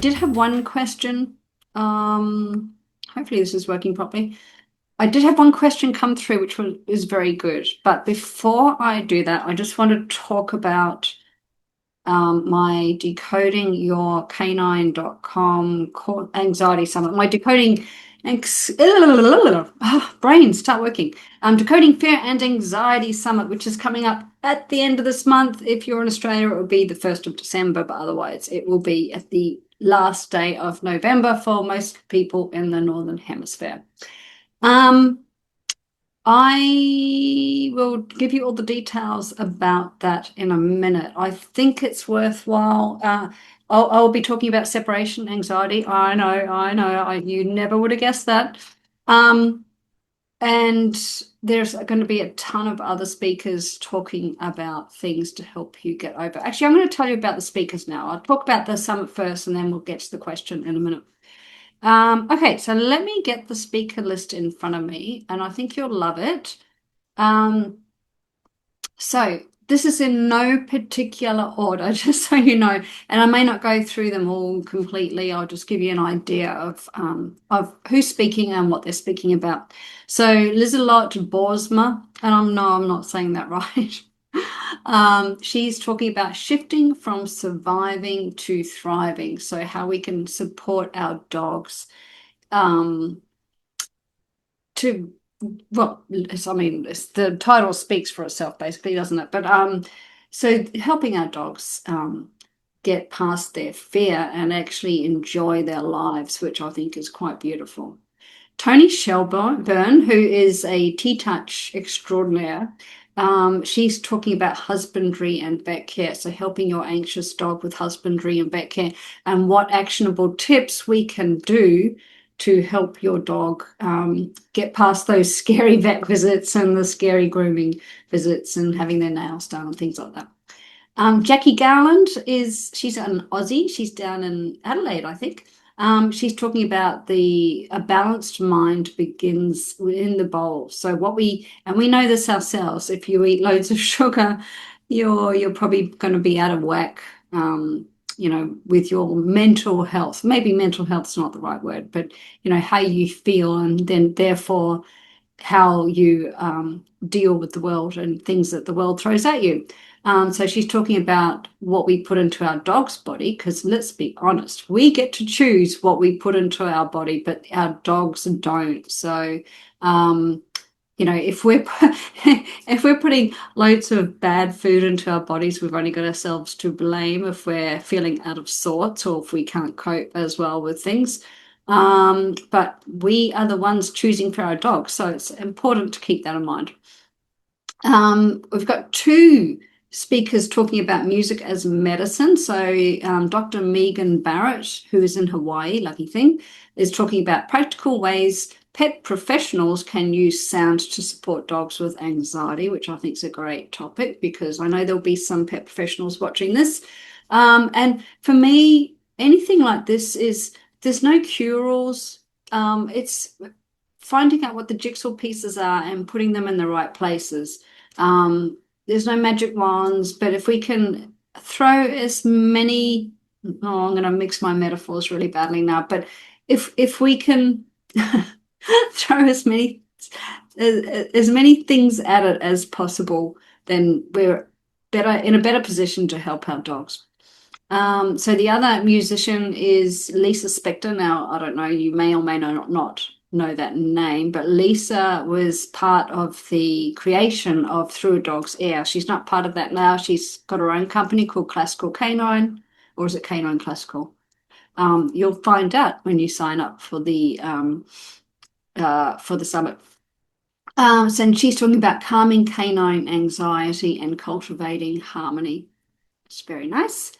did have one question. Hopefully this is working properly. I did have one question come through, which is very good. But before I do that, I just want to talk about my decodingyourcanine.com anxiety summit, my decoding brains start working. Decoding fear and anxiety summit, which is coming up at the end of this month. If you're in Australia, it will be the 1st of December, but otherwise it will be at the last day of November for most people in the Northern Hemisphere. I will give you all the details about that in a minute. I think it's worthwhile. I'll be talking about separation anxiety. I know. You never would have guessed that. And there's going to be a ton of other speakers talking about things to help you get over. Actually, I'm going to tell you about the speakers now. I'll talk about the summit first, and then we'll get to the question in a minute. Okay, so let me get the speaker list in front of me, and I think you'll love it. So this is in no particular order, just so you know, and I may not go through them all completely. I'll just give you an idea of who's speaking and what they're speaking about. So Lizelot Borsma, and I'm not saying that right. She's talking about shifting from surviving to thriving. So how we can support our dogs to, well, I mean, the title speaks for itself, basically, doesn't it? But so helping our dogs get past their fear and actually enjoy their lives, which I think is quite beautiful. Tony Shelburne, who is a T-Touch extraordinaire, she's talking about husbandry and vet care. So helping your anxious dog with husbandry and vet care, and what actionable tips we can do to help your dog get past those scary vet visits and the scary grooming visits and having their nails done and things like that. Jackie Garland she's an Aussie. She's down in Adelaide, I think. She's talking about a balanced mind begins within the bowl. So we know this ourselves. If you eat loads of sugar, you're probably going to be out of whack, with your mental health. Maybe mental health's not the right word, but how you feel, and then therefore how you deal with the world and things that the world throws at you. So she's talking about what we put into our dog's body, because let's be honest, we get to choose what we put into our body, but our dogs don't. So, if we're if we're putting loads of bad food into our bodies, we've only got ourselves to blame if we're feeling out of sorts or if we can't cope as well with things. But we are the ones choosing for our dogs, so it's important to keep that in mind. We've got two speakers talking about music as medicine. So Dr. Megan Barrett, who is in Hawaii, lucky thing, is talking about practical ways pet professionals can use sound to support dogs with anxiety, which I think is a great topic, because I know there'll be some pet professionals watching this. And for me, anything like this there's no cure-alls. It's finding out what the jigsaw pieces are and putting them in the right places. There's no magic wands, but if we can throw as many, I'm going to mix my metaphors really badly now, but if we can throw as many things at it as possible, then we're in a better position to help our dogs. So the other musician is Lisa Spector. Now, I don't know, you may or may not know that name, but Lisa was part of the creation of Through a Dog's Ear. She's not part of that now. She's got her own company called Classical Canine, or is it Canine Classical? You'll find out when you sign up for the summit. So she's talking about calming canine anxiety and cultivating harmony. It's very nice.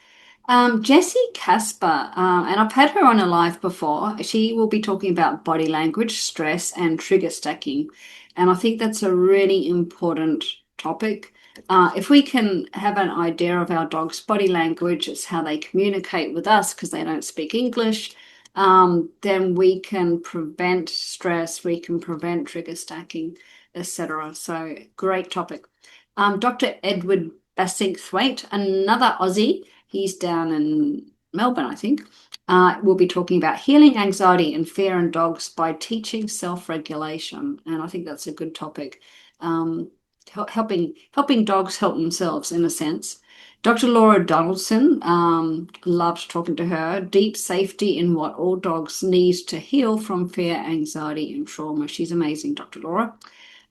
Jessie Casper, and I've had her on a live before. She will be talking about body language, stress, and trigger stacking. And I think that's a really important topic. If we can have an idea of our dog's body language, it's how they communicate with us because they don't speak English, then we can prevent stress, we can prevent trigger stacking, etc. So great topic. Dr. Edward Bassingthwaite, another Aussie. He's down in Melbourne, I think, will be talking about healing anxiety and fear in dogs by teaching self-regulation. And I think that's a good topic. Helping dogs help themselves in a sense. Dr. Laura Donaldson, loved talking to her. Deep safety in what all dogs need to heal from fear, anxiety, and trauma. She's amazing, Dr. Laura.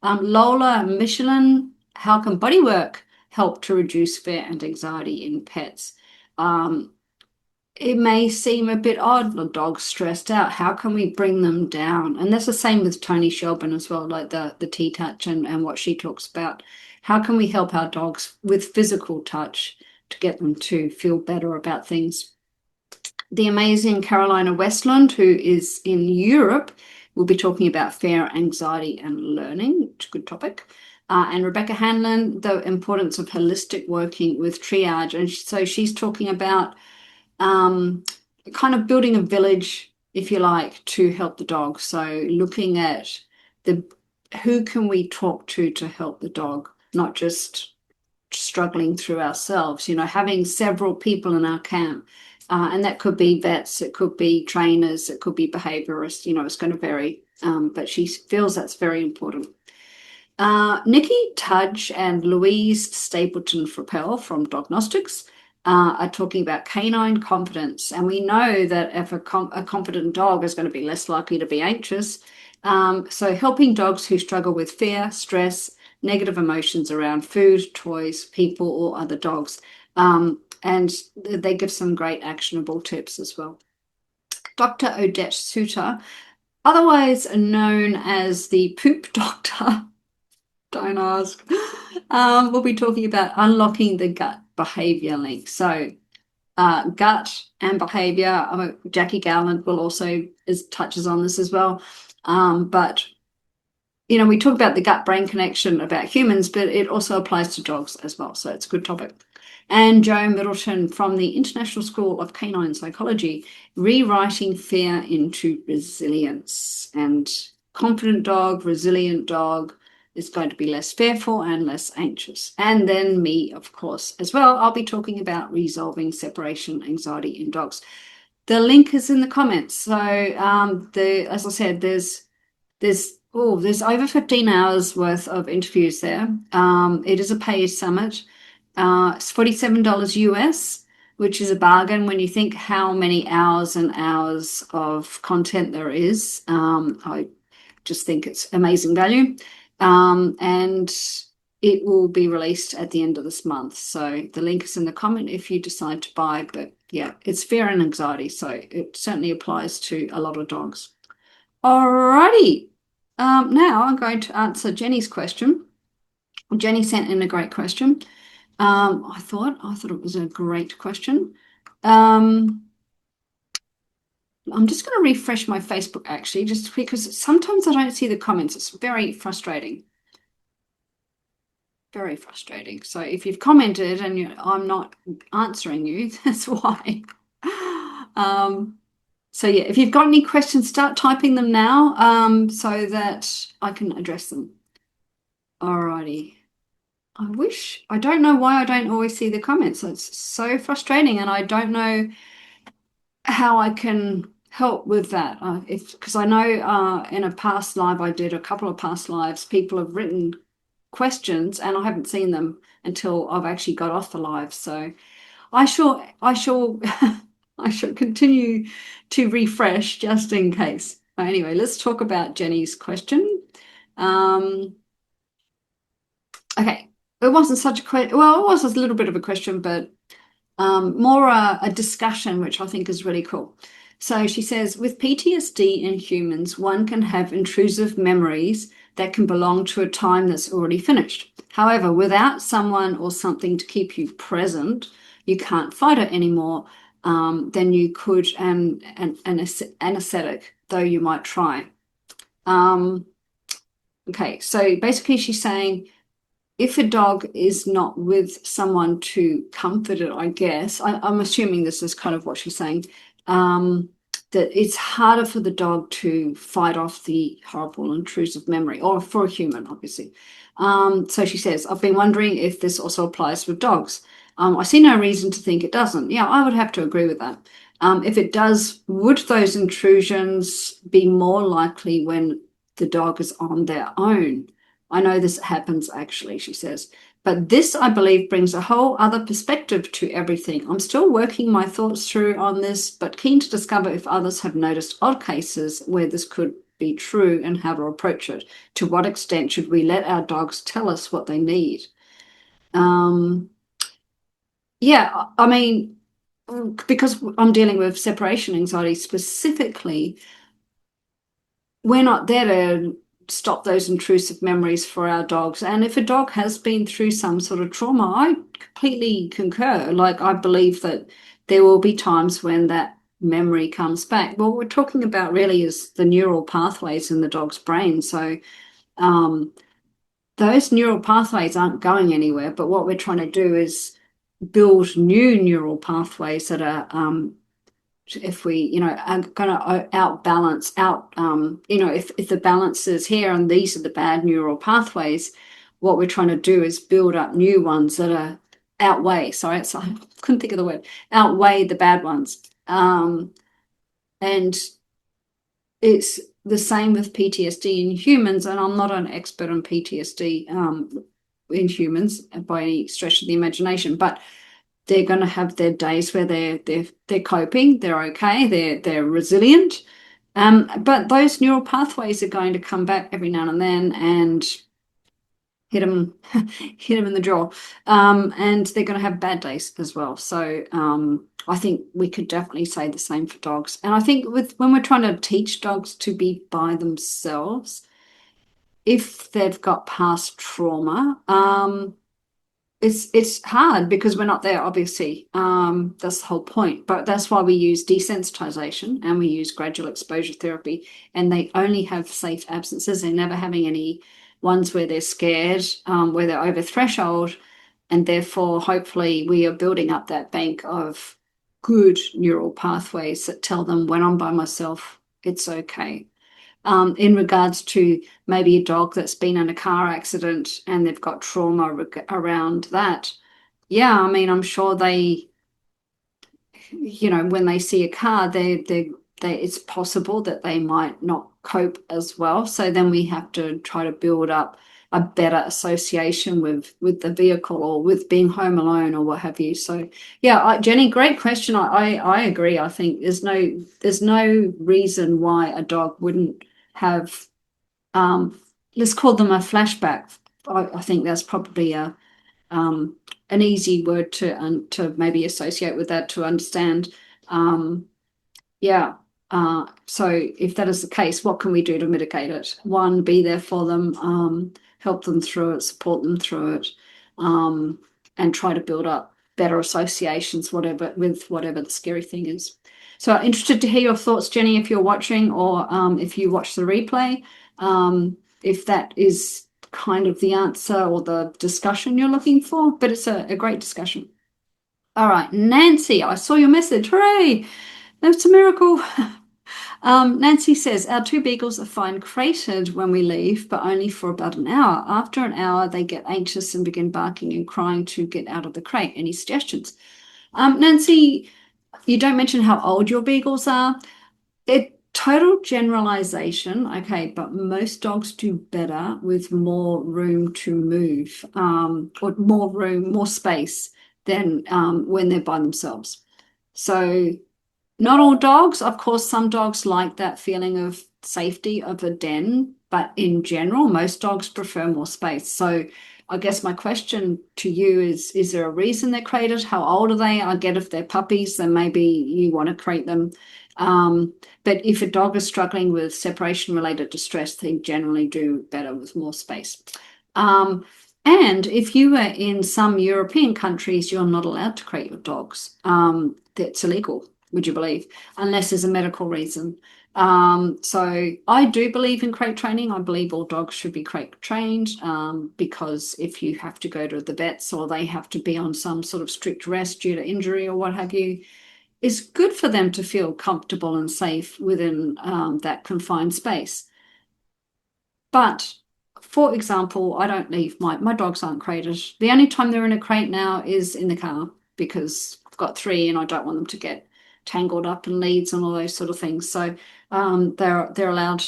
Lola Michelin, how can bodywork help to reduce fear and anxiety in pets? It may seem a bit odd, the dog's stressed out. How can we bring them down? And that's the same with Tony Shelburne as well, like the T-touch and what she talks about. How can we help our dogs with physical touch to get them to feel better about things? The amazing Carolina Westland, who is in Europe, will be talking about fear, anxiety, and learning, which is a good topic. And Rebecca Hanlon, the importance of holistic working with triage. And so she's talking about kind of building a village, if you like, to help the dog. So looking at who can we talk to help the dog, not just struggling through ourselves, having several people in our camp. And that could be vets, it could be trainers, it could be behaviorists, it's going to vary. But she feels that's very important. Nikki Tudge and Louise Stapleton-Frappel from Dognostics are talking about canine confidence. And we know that if a confident dog is going to be less likely to be anxious. So helping dogs who struggle with fear, stress, negative emotions around food, toys, people, or other dogs. And they give some great actionable tips as well. Dr. Odette Suter, otherwise known as the poop doctor, don't ask, we'll be talking about unlocking the gut behavior link. So gut and behavior, Jackie Garland will also touches on this as well. But we talk about the gut-brain connection about humans, but it also applies to dogs as well. So it's a good topic. And Joe Middleton from the International School of Canine Psychology, rewriting fear into resilience. And confident dog, resilient dog is going to be less fearful and less anxious. And then me, of course, as well. I'll be talking about resolving separation anxiety in dogs. The link is in the comments. So as I said, there's over 15 hours worth of interviews there. It is a paid summit. It's $47 US, which is a bargain when you think how many hours and hours of content there is. I just think it's amazing value. And it will be released at the end of this month. So the link is in the comment if you decide to buy. But yeah, it's fear and anxiety. So it certainly applies to a lot of dogs. Alrighty. Now I'm going to answer Jenny's question. Jenny sent in a great question. I thought it was a great question. I'm just going to refresh my Facebook actually, just because sometimes I don't see the comments. It's very frustrating. Very frustrating. So if you've commented and I'm not answering you, that's why. So yeah, if you've got any questions, start typing them now so that I can address them. Alrighty. I don't know why I don't always see the comments. It's so frustrating and I don't know how I can help with that. Because I know in a past live I did, a couple of past lives, people have written questions and I haven't seen them until I've actually got off the live. So I shall I shall continue to refresh just in case. Anyway, let's talk about Jenny's question. Okay, it wasn't such a question. Well, it was a little bit of a question, but more a discussion, which I think is really cool. So she says, with PTSD in humans, one can have intrusive memories that can belong to a time that's already finished. However, without someone or something to keep you present, you can't fight it anymore than you could an anesthetic, though you might try. Okay, so basically she's saying, if a dog is not with someone to comfort it, I guess, I'm assuming this is kind of what she's saying, that it's harder for the dog to fight off the horrible intrusive memory, or for a human, obviously. So she says, I've been wondering if this also applies with dogs. I see no reason to think it doesn't. Yeah, I would have to agree with that. If it does, would those intrusions be more likely when the dog is on their own? I know this happens actually, she says, but this, I believe, brings a whole other perspective to everything. I'm still working my thoughts through on this, but keen to discover if others have noticed odd cases where this could be true and how to approach it. To what extent should we let our dogs tell us what they need? Um, yeah, I mean, because I'm dealing with separation anxiety specifically, we're not there to stop those intrusive memories for our dogs. And if a dog has been through some sort of trauma, I completely concur. Like, I believe that there will be times when that memory comes back. What we're talking about really is the neural pathways in the dog's brain. So, um, those neural pathways aren't going anywhere, but what we're trying to do is build new neural pathways that are if we, are going to outbalance if the balance is here and these are the bad neural pathways, what we're trying to do is build up new ones that are I couldn't think of the word, outweigh the bad ones. And it's the same with PTSD in humans, and I'm not an expert on PTSD in humans by any stretch of the imagination, but they're going to have their days where they're coping, they're okay, they're resilient. But those neural pathways are going to come back every now and then and hit them, hit them in the jaw. And they're going to have bad days as well. So I think we could definitely say the same for dogs. And I think when we're trying to teach dogs to be by themselves, if they've got past trauma, it's hard because we're not there, obviously. That's the whole point. But that's why we use desensitization and we use gradual exposure therapy. And they only have safe absences. They're never having any ones where they're scared, where they're over threshold. And therefore, hopefully, we are building up that bank of good neural pathways that tell them when I'm by myself, it's okay. In regards to maybe a dog that's been in a car accident and they've got trauma around that. Yeah, I mean, I'm sure they, when they see a car, it's possible that they might not cope as well. So then we have to try to build up a better association with the vehicle or with being home alone or what have you. So yeah, Jenny, great question. I agree. I think there's no reason why a dog wouldn't have let's call them a flashback. I think that's probably an easy word to maybe associate with that to understand. Yeah. So if that is the case, what can we do to mitigate it? One, be there for them, help them through it, support them through it, and try to build up better associations, whatever the scary thing is. So interested to hear your thoughts, Jenny, if you're watching or if you watch the replay, if that is kind of the answer or the discussion you're looking for, but it's a great discussion. All right, Nancy, I saw your message. Hooray! That's a miracle. Nancy says, our two beagles are fine crated when we leave, but only for about an hour. After an hour, they get anxious and begin barking and crying to get out of the crate. Any suggestions? Nancy, you don't mention how old your beagles are. Total generalization, okay, but most dogs do better with more room to move, or more room, more space than when they're by themselves. So not all dogs, of course, some dogs like that feeling of safety of a den, but in general, most dogs prefer more space. So I guess my question to you is there a reason they're crated? How old are they? I get if they're puppies, then maybe you want to crate them. But if a dog is struggling with separation-related distress, they generally do better with more space. And if you are in some European countries, you're not allowed to crate your dogs. That's illegal, would you believe, unless there's a medical reason. So I do believe in crate training. I believe all dogs should be crate trained because if you have to go to the vets or they have to be on some sort of strict rest due to injury or what have you, it's good for them to feel comfortable and safe within that confined space. But for example, I don't leave my dogs aren't crated. The only time they're in a crate now is in the car because I've got three and I don't want them to get tangled up in leads and all those sort of things. So they're allowed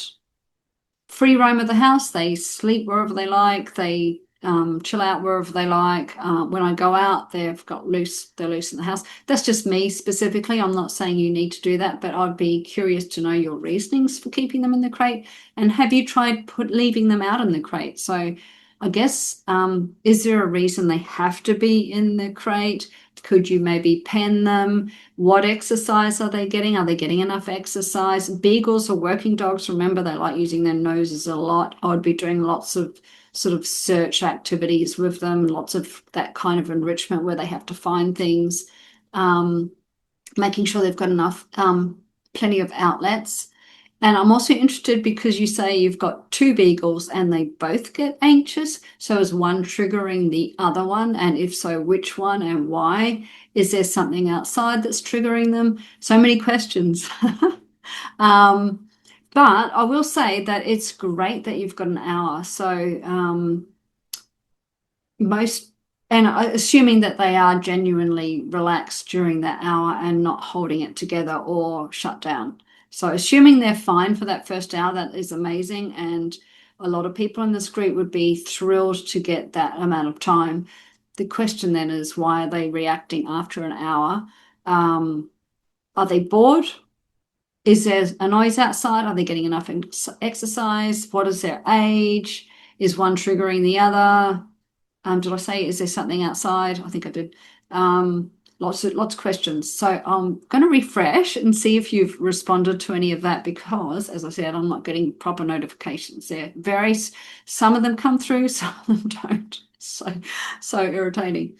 free roam of the house. They sleep wherever they like. They chill out wherever they like. When I go out, they're loose in the house. That's just me specifically. I'm not saying you need to do that, but I'd be curious to know your reasonings for keeping them in the crate. And have you tried leaving them out in the crate? So I guess, is there a reason they have to be in the crate? Could you maybe pen them? What exercise are they getting? Are they getting enough exercise? Beagles or working dogs, remember, they like using their noses a lot. I would be doing lots of sort of search activities with them, lots of that kind of enrichment where they have to find things, making sure they've got enough, plenty of outlets. And I'm also interested because you say you've got two beagles and they both get anxious. So is one triggering the other one? And if so, which one and why? Is there something outside that's triggering them? So many questions. But I will say that it's great that you've got an hour. So most, and assuming that they are genuinely relaxed during that hour and not holding it together or shut down. So assuming they're fine for that first hour, that is amazing. And a lot of people in this group would be thrilled to get that amount of time. The question then is, why are they reacting after an hour? Are they bored? Is there a noise outside? Are they getting enough exercise? What is their age? Is one triggering the other? Did I say, is there something outside? I think I did. Lots of questions. So I'm going to refresh and see if you've responded to any of that, because, as I said, I'm not getting proper notifications there. Some of them come through, some of them don't. So irritating.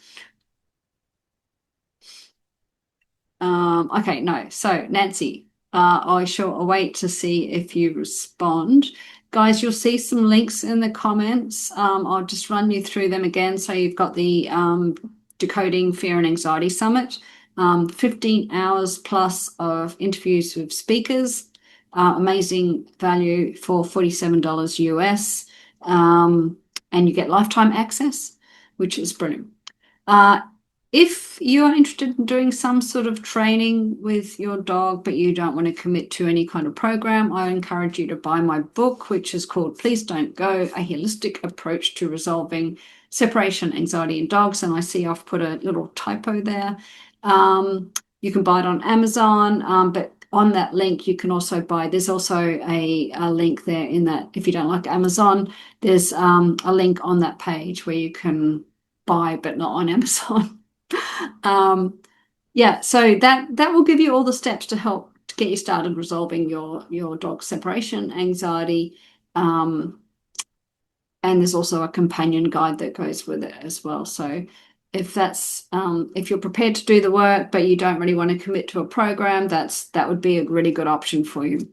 Okay, no. So Nancy, I shall await to see if you respond. Guys, you'll see some links in the comments. I'll just run you through them again. So you've got the Decoding Fear and Anxiety Summit, 15 hours plus of interviews with speakers, amazing value for $47 US, and you get lifetime access, which is brilliant. If you are interested in doing some sort of training with your dog, but you don't want to commit to any kind of program, I encourage you to buy my book, which is called Please Don't Go, A Holistic Approach to Resolving Separation Anxiety in Dogs. And I see I've put a little typo there. You can buy it on Amazon, but on that link, you can also buy, there's also a link there in that, if you don't like Amazon, there's a link on that page where you can buy, but not on Amazon. Yeah, so that will give you all the steps to help to get you started resolving your dog separation anxiety. And there's also a companion guide that goes with it as well. So if you're prepared to do the work, but you don't really want to commit to a program, that would be a really good option for you.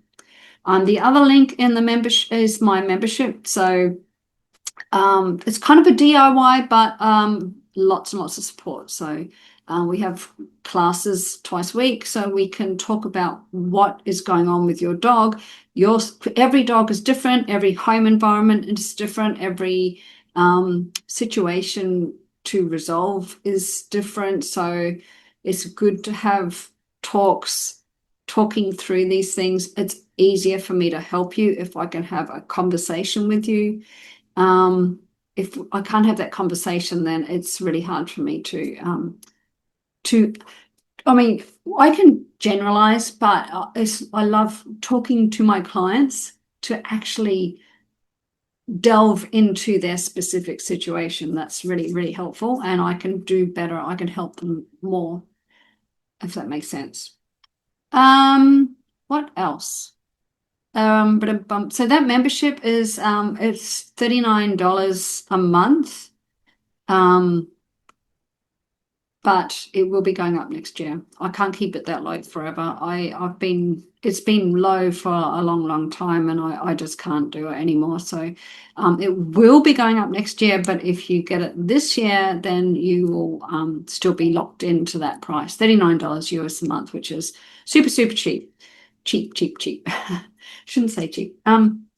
The other link in the membership is my membership. So it's kind of a DIY, but lots and lots of support. So we have classes twice a week, so we can talk about what is going on with your dog. Every dog is different. Every home environment is different. Every situation to resolve is different. So it's good to have talking through these things. It's easier for me to help you if I can have a conversation with you. If I can't have that conversation, then it's really hard for me I mean, I can generalize, but I love talking to my clients to actually delve into their specific situation. That's really, really helpful, and I can do better. I can help them more, if that makes sense. What else? So that membership is it's $39 a month. But it will be going up next year. I can't keep it that low forever. It's been low for a long, long time, and I just can't do it anymore. So it will be going up next year, but if you get it this year, then you will still be locked into that price, $39 US a month, which is super, super cheap. Cheap. Shouldn't say cheap.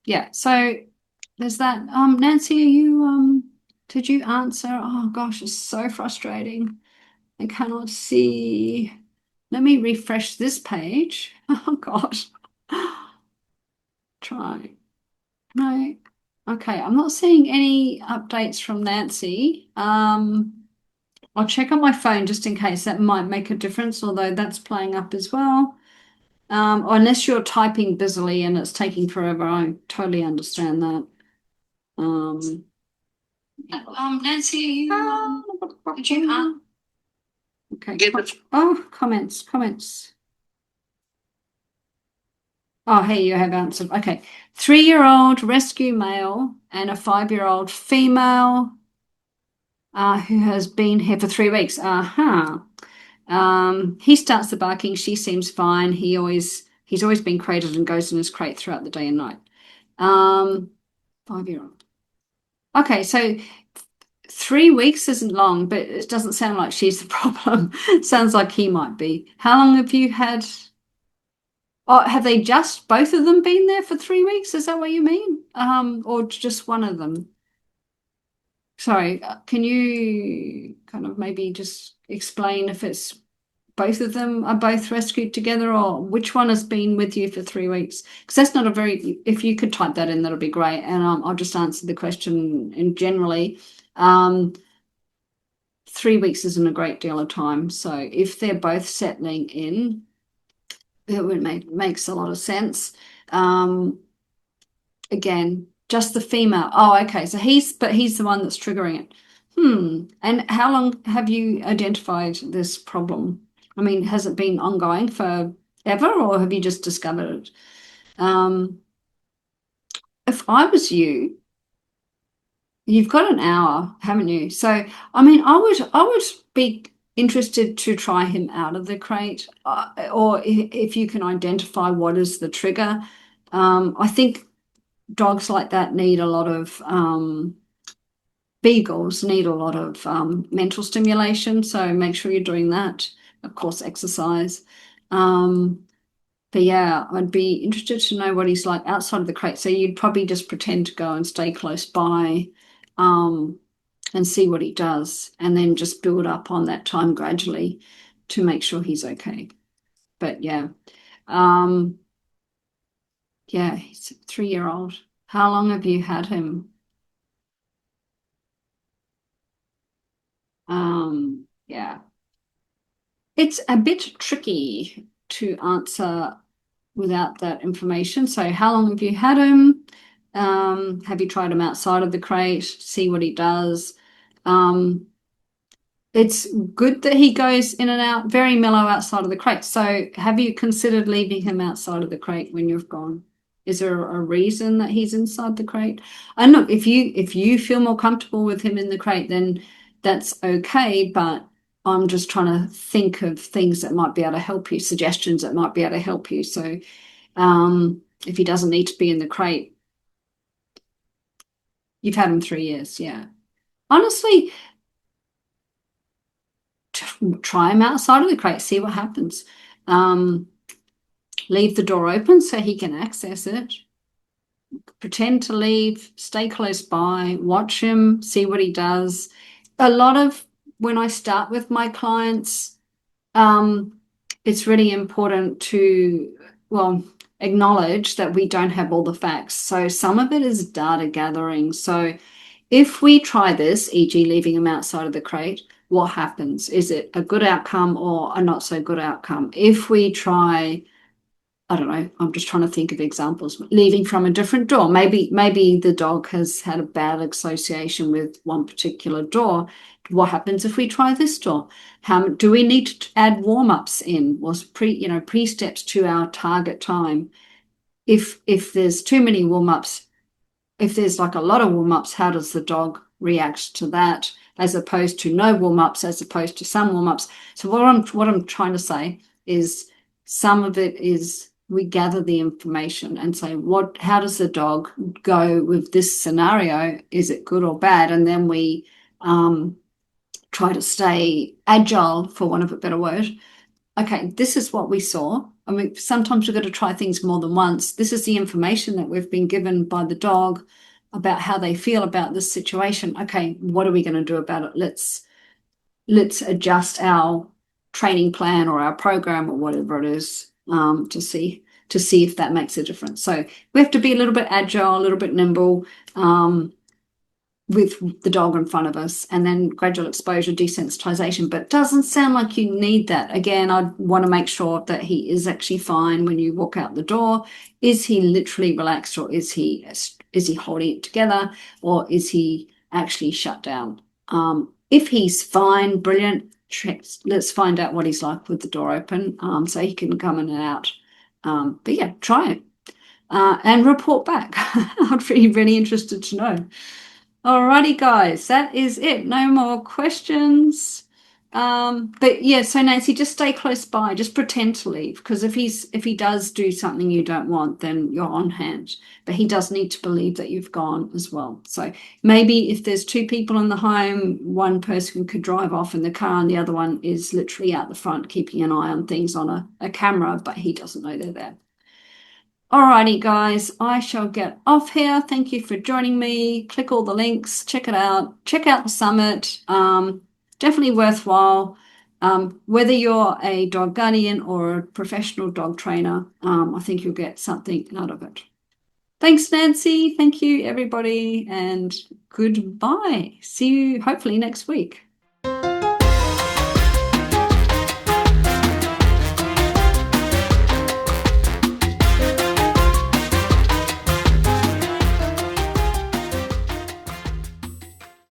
Yeah, so there's that. Nancy, did you answer? Oh gosh, it's so frustrating. I cannot see. Let me refresh this page. Oh gosh. Try. No. Okay, I'm not seeing any updates from Nancy. I'll check on my phone just in case that might make a difference, although that's playing up as well. Or unless you're typing busily and it's taking forever, I totally understand that. Um, Nancy, did you okay. Oh, comments. Oh, hey, you have answered. Okay. 3-year-old rescue male and a 5-year-old female who has been here for 3 weeks. Uh-huh. He starts the barking. She seems fine. He's always been crated and goes in his crate throughout the day and night. 5-year-old. Okay, so 3 weeks isn't long, but it doesn't sound like she's the problem. Sounds like he might be. How long have you had? Oh, have they just both of them been there for 3 weeks? Is that what you mean? Or just one of them? Sorry, can you kind of maybe just explain if it's both of them are both rescued together or which one has been with you for 3 weeks? Because that's not a very, if you could type that in, that'll be great. And I'll just answer the question in generally. 3 weeks isn't a great deal of time. So if they're both settling in, it would makes a lot of sense. Again, just the female. Oh, okay. So he's the one that's triggering it. And how long have you identified this problem? I mean, has it been ongoing for ever, or have you just discovered it? If I was you, you've got an hour, haven't you? So, I mean, I would be interested to try him out of the crate, or if you can identify what is the trigger. I think dogs like that need a lot of beagles need a lot of mental stimulation, so make sure you're doing that. Of course, exercise. But yeah, I'd be interested to know what he's like outside of the crate. So you'd probably just pretend to go and stay close by and see what he does, and then just build up on that time gradually to make sure he's okay. But um, yeah, he's a 3-year-old. How long have you had him? Yeah, it's a bit tricky to answer without that information. So, how long have you had him? Have you tried him outside of the crate? See what he does. Um, it's good that he goes in and out, very mellow outside of the crate. So, have you considered leaving him outside of the crate when you've gone? Is there a reason that he's inside the crate? And look, if you feel more comfortable with him in the crate, then that's okay. But I'm just trying to think of things that might be able to help you, suggestions that might be able to help you. So, if he doesn't need to be in the crate, you've had him 3 years, yeah. Honestly, try him outside of the crate, see what happens. Um, leave the door open so he can access it. Pretend to leave, stay close by, watch him, see what he does. A lot of when I start with my clients, it's really important to, well, acknowledge that we don't have all the facts. So some of it is data gathering. So if we try this, e.g., leaving them outside of the crate, what happens? Is it a good outcome or a not so good outcome? If we try, I don't know, I'm just trying to think of examples, leaving from a different door. Maybe the dog has had a bad association with one particular door. What happens if we try this door? How do we need to add warm-ups in? Was pre-steps to our target time? If there's too many warm-ups, if there's like a lot of warm-ups, how does the dog react to that as opposed to no warm-ups, as opposed to some warm-ups? So what I'm trying to say is some of it is we gather the information and say, how does the dog go with this scenario? Is it good or bad? And then we try to stay agile, for want of a better word. Okay, this is what we saw. I mean, sometimes we've got to try things more than once. This is the information that we've been given by the dog about how they feel about this situation. Okay, what are we going to do about it? Let's adjust our training plan or our program or whatever it is, to see if that makes a difference. So we have to be a little bit agile, a little bit nimble, with the dog in front of us, and then gradual exposure, desensitization. But it doesn't sound like you need that. Again, I want to make sure that he is actually fine when you walk out the door. Is he literally relaxed, or is he holding it together, or is he actually shut down? If he's fine, brilliant. Let's find out what he's like with the door open, so he can come in and out. But yeah, try it and report back. I'd be really interested to know. Alrighty, guys, that is it. No more questions. But yeah, so Nancy, just stay close by. Just pretend to leave, because if he does do something you don't want, then you're on hand. But he does need to believe that you've gone as well. So maybe if there's two people in the home, one person could drive off in the car and the other one is literally out the front keeping an eye on things on a camera, but he doesn't know they're there. Alrighty, guys, I shall get off here. Thank you for joining me. Click all the links, check it out. Check out the summit. Definitely worthwhile. Whether you're a dog guardian or a professional dog trainer, I think you'll get something out of it. Thanks, Nancy. Thank you, everybody, and goodbye. See you hopefully next week.